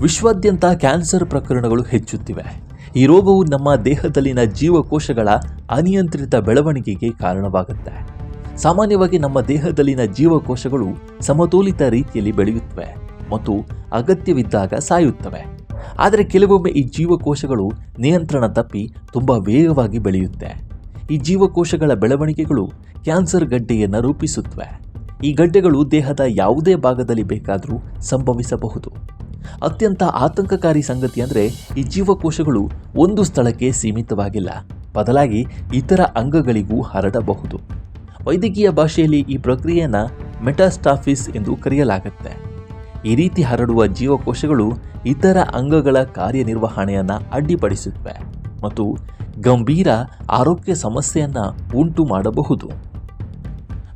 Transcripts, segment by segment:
ವಿಶ್ವಾದ್ಯಂತ ಕ್ಯಾನ್ಸರ್ ಪ್ರಕರಣಗಳು ಹೆಚ್ಚುತ್ತಿವೆ. ಈ ರೋಗವು ನಮ್ಮ ದೇಹದಲ್ಲಿನ ಜೀವಕೋಶಗಳ ಅನಿಯಂತ್ರಿತ ಬೆಳವಣಿಗೆಗೆ ಕಾರಣವಾಗುತ್ತೆ. ಸಾಮಾನ್ಯವಾಗಿ ನಮ್ಮ ದೇಹದಲ್ಲಿನ ಜೀವಕೋಶಗಳು ಸಮತೋಲಿತ ರೀತಿಯಲ್ಲಿ ಬೆಳೆಯುತ್ತವೆ ಮತ್ತು ಅಗತ್ಯವಿದ್ದಾಗ ಸಾಯುತ್ತವೆ. ಆದರೆ ಕೆಲವೊಮ್ಮೆ ಈ ಜೀವಕೋಶಗಳು ನಿಯಂತ್ರಣ ತಪ್ಪಿ ತುಂಬ ವೇಗವಾಗಿ ಬೆಳೆಯುತ್ತೆ. ಈ ಜೀವಕೋಶಗಳ ಬೆಳವಣಿಗೆಗಳು ಕ್ಯಾನ್ಸರ್ ಗಡ್ಡೆಯನ್ನು ರೂಪಿಸುತ್ತವೆ. ಈ ಗಡ್ಡೆಗಳು ದೇಹದ ಯಾವುದೇ ಭಾಗದಲ್ಲಿ ಬೇಕಾದರೂ ಸಂಭವಿಸಬಹುದು. ಅತ್ಯಂತ ಆತಂಕಕಾರಿ ಸಂಗತಿ ಅಂದರೆ ಈ ಜೀವಕೋಶಗಳು ಒಂದು ಸ್ಥಳಕ್ಕೆ ಸೀಮಿತವಾಗಿಲ್ಲ, ಬದಲಾಗಿ ಇತರ ಅಂಗಗಳಿಗೂ ಹರಡಬಹುದು. ವೈದ್ಯಕೀಯ ಭಾಷೆಯಲ್ಲಿ ಈ ಪ್ರಕ್ರಿಯೆಯನ್ನು ಮೆಟಾಸ್ಟಾಫಿಸ್ ಎಂದು ಕರೆಯಲಾಗುತ್ತೆ. ಈ ರೀತಿ ಹರಡುವ ಜೀವಕೋಶಗಳು ಇತರ ಅಂಗಗಳ ಕಾರ್ಯನಿರ್ವಹಣೆಯನ್ನು ಅಡ್ಡಿಪಡಿಸುತ್ತವೆ ಮತ್ತು ಗಂಭೀರ ಆರೋಗ್ಯ ಸಮಸ್ಯೆಯನ್ನು ಉಂಟು ಮಾಡಬಹುದು.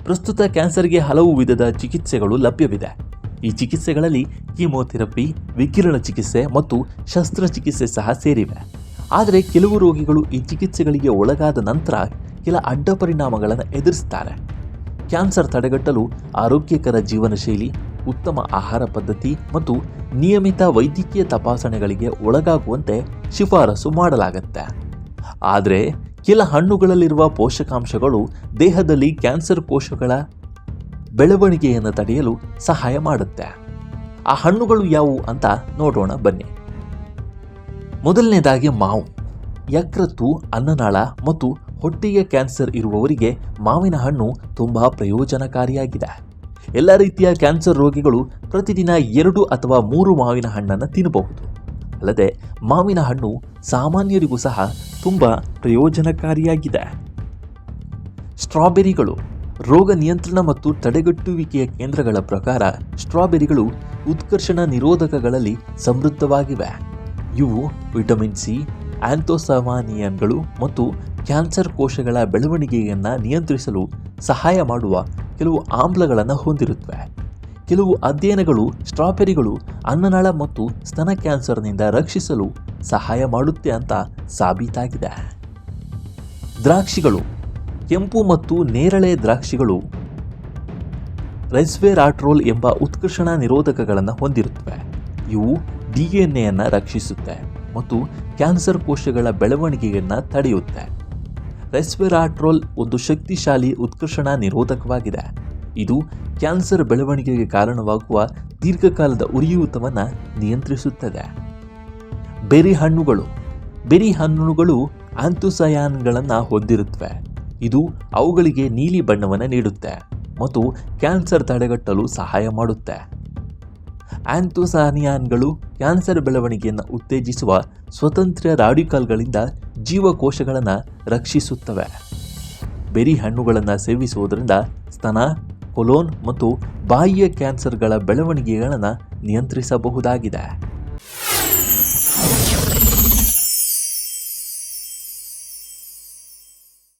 ಪ್ರಸ್ತುತ ಕ್ಯಾನ್ಸರ್ಗೆ ಹಲವು ವಿಧದ ಚಿಕಿತ್ಸೆಗಳು ಲಭ್ಯವಿದೆ. ಈ ಚಿಕಿತ್ಸೆಗಳಲ್ಲಿ ಕೀಮೋಥೆರಪಿ, ವಿಕಿರಣ ಚಿಕಿತ್ಸೆ ಮತ್ತು ಶಸ್ತ್ರಚಿಕಿತ್ಸೆ ಸಹ ಸೇರಿವೆ. ಆದರೆ ಕೆಲವು ರೋಗಿಗಳು ಈ ಚಿಕಿತ್ಸೆಗಳಿಗೆ ಒಳಗಾದ ನಂತರ ಕೆಲ ಅಡ್ಡ ಪರಿಣಾಮಗಳನ್ನು ಎದುರಿಸುತ್ತಾರೆ. ಕ್ಯಾನ್ಸರ್ ತಡೆಗಟ್ಟಲು ಆರೋಗ್ಯಕರ ಜೀವನ ಶೈಲಿ, ಉತ್ತಮ ಆಹಾರ ಪದ್ಧತಿ ಮತ್ತು ನಿಯಮಿತ ವೈದ್ಯಕೀಯ ತಪಾಸಣೆಗಳಿಗೆ ಒಳಗಾಗುವಂತೆ ಶಿಫಾರಸು ಮಾಡಲಾಗುತ್ತೆ. ಆದರೆ ಕೆಲ ಹಣ್ಣುಗಳಲ್ಲಿರುವ ಪೋಷಕಾಂಶಗಳು ದೇಹದಲ್ಲಿ ಕ್ಯಾನ್ಸರ್ ಕೋಶಗಳ ಬೆಳವಣಿಗೆಯನ್ನು ತಡೆಯಲು ಸಹಾಯ ಮಾಡುತ್ತೆ. ಆ ಹಣ್ಣುಗಳು ಯಾವುವು ಅಂತ ನೋಡೋಣ ಬನ್ನಿ. ಮೊದಲನೇದಾಗಿ ಮಾವು. ಯಕೃತ್ತು, ಅನ್ನನಾಳ ಮತ್ತು ಹೊಟ್ಟೆಯ ಕ್ಯಾನ್ಸರ್ ಇರುವವರಿಗೆ ಮಾವಿನ ಹಣ್ಣು ತುಂಬ ಪ್ರಯೋಜನಕಾರಿಯಾಗಿದೆ. ಎಲ್ಲ ರೀತಿಯ ಕ್ಯಾನ್ಸರ್ ರೋಗಿಗಳು ಪ್ರತಿದಿನ 2 ಅಥವಾ 3 ಮಾವಿನ ಹಣ್ಣನ್ನು ತಿನ್ನಬಹುದು. ಅಲ್ಲದೆ ಮಾವಿನ ಹಣ್ಣು ಸಾಮಾನ್ಯರಿಗೂ ಸಹ ತುಂಬ ಪ್ರಯೋಜನಕಾರಿಯಾಗಿದೆ. ಸ್ಟ್ರಾಬೆರಿಗಳು. ರೋಗ ನಿಯಂತ್ರಣ ಮತ್ತು ತಡೆಗಟ್ಟುವಿಕೆಯ ಕೇಂದ್ರಗಳ ಪ್ರಕಾರ ಸ್ಟ್ರಾಬೆರಿಗಳು ಉತ್ಕರ್ಷಣ ನಿರೋಧಕಗಳಲ್ಲಿ ಸಮೃದ್ಧವಾಗಿವೆ. ಇವು ವಿಟಮಿನ್ ಸಿ, ಆಂಥೋಸಯಾನಿನ್ಗಳು ಮತ್ತು ಕ್ಯಾನ್ಸರ್ ಕೋಶಗಳ ಬೆಳವಣಿಗೆಯನ್ನು ನಿಯಂತ್ರಿಸಲು ಸಹಾಯ ಮಾಡುವ ಕೆಲವು ಆಮ್ಲಗಳನ್ನು ಹೊಂದಿರುತ್ತವೆ. ಕೆಲವು ಅಧ್ಯಯನಗಳು ಸ್ಟ್ರಾಬೆರಿಗಳು ಅನ್ನನಾಳ ಮತ್ತು ಸ್ತನ ಕ್ಯಾನ್ಸರ್ನಿಂದ ರಕ್ಷಿಸಲು ಸಹಾಯ ಮಾಡುತ್ತೆ ಅಂತ ಸಾಬೀತಾಗಿದೆ. ದ್ರಾಕ್ಷಿಗಳು. ಕೆಂಪು ಮತ್ತು ನೇರಳೆ ದ್ರಾಕ್ಷಿಗಳು ರೆಸ್ವೆರಾಟ್ರೋಲ್ ಎಂಬ ಉತ್ಕರ್ಷಣ ನಿರೋಧಕಗಳನ್ನು ಹೊಂದಿರುತ್ತವೆ. ಇವು DNA ರಕ್ಷಿಸುತ್ತೆ ಮತ್ತು ಕ್ಯಾನ್ಸರ್ ಕೋಶಗಳ ಬೆಳವಣಿಗೆಯನ್ನು ತಡೆಯುತ್ತೆ. ರೆಸ್ವೆರಾಟ್ರೋಲ್ ಒಂದು ಶಕ್ತಿಶಾಲಿ ಉತ್ಕರ್ಷಣ ನಿರೋಧಕವಾಗಿದೆ. ಇದು ಕ್ಯಾನ್ಸರ್ ಬೆಳವಣಿಗೆಗೆ ಕಾರಣವಾಗುವ ದೀರ್ಘಕಾಲದ ಉರಿಯೂತವನ್ನು ನಿಯಂತ್ರಿಸುತ್ತದೆ. ಬೆರಿ ಹಣ್ಣುಗಳು. ಬೆರಿ ಹಣ್ಣುಗಳು ಆಂಥೋಸಯಾನ್ಗಳನ್ನು ಹೊಂದಿರುತ್ತವೆ. ಇದು ಅವುಗಳಿಗೆ ನೀಲಿ ಬಣ್ಣವನ್ನು ನೀಡುತ್ತೆ ಮತ್ತು ಕ್ಯಾನ್ಸರ್ ತಡೆಗಟ್ಟಲು ಸಹಾಯ ಮಾಡುತ್ತೆ. ಆಂಥೋಸಯಾನಿನ್ಗಳು ಕ್ಯಾನ್ಸರ್ ಬೆಳವಣಿಗೆಯನ್ನು ಉತ್ತೇಜಿಸುವ ಸ್ವತಂತ್ರ ರಾಡಿಕಲ್ಗಳಿಂದ ಜೀವಕೋಶಗಳನ್ನು ರಕ್ಷಿಸುತ್ತವೆ. ಬೆರಿ ಹಣ್ಣುಗಳನ್ನು ಸೇವಿಸುವುದರಿಂದ ಸ್ತನ, ಕೊಲೋನ್ ಮತ್ತು ಬಾಯಿಯ ಕ್ಯಾನ್ಸರ್ಗಳ ಬೆಳವಣಿಗೆಗಳನ್ನು ನಿಯಂತ್ರಿಸಬಹುದಾಗಿದೆ.